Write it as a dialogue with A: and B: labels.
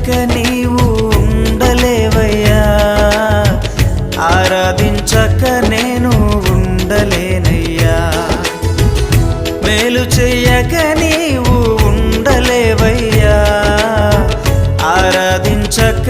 A: చేయక నీవు ఉండలేవయ్యా, ఆరాధించక నేను ఉండలేనయ్యా. మేలు చెయ్యక నీవు ఉండలేవయ్యా, ఆరాధించక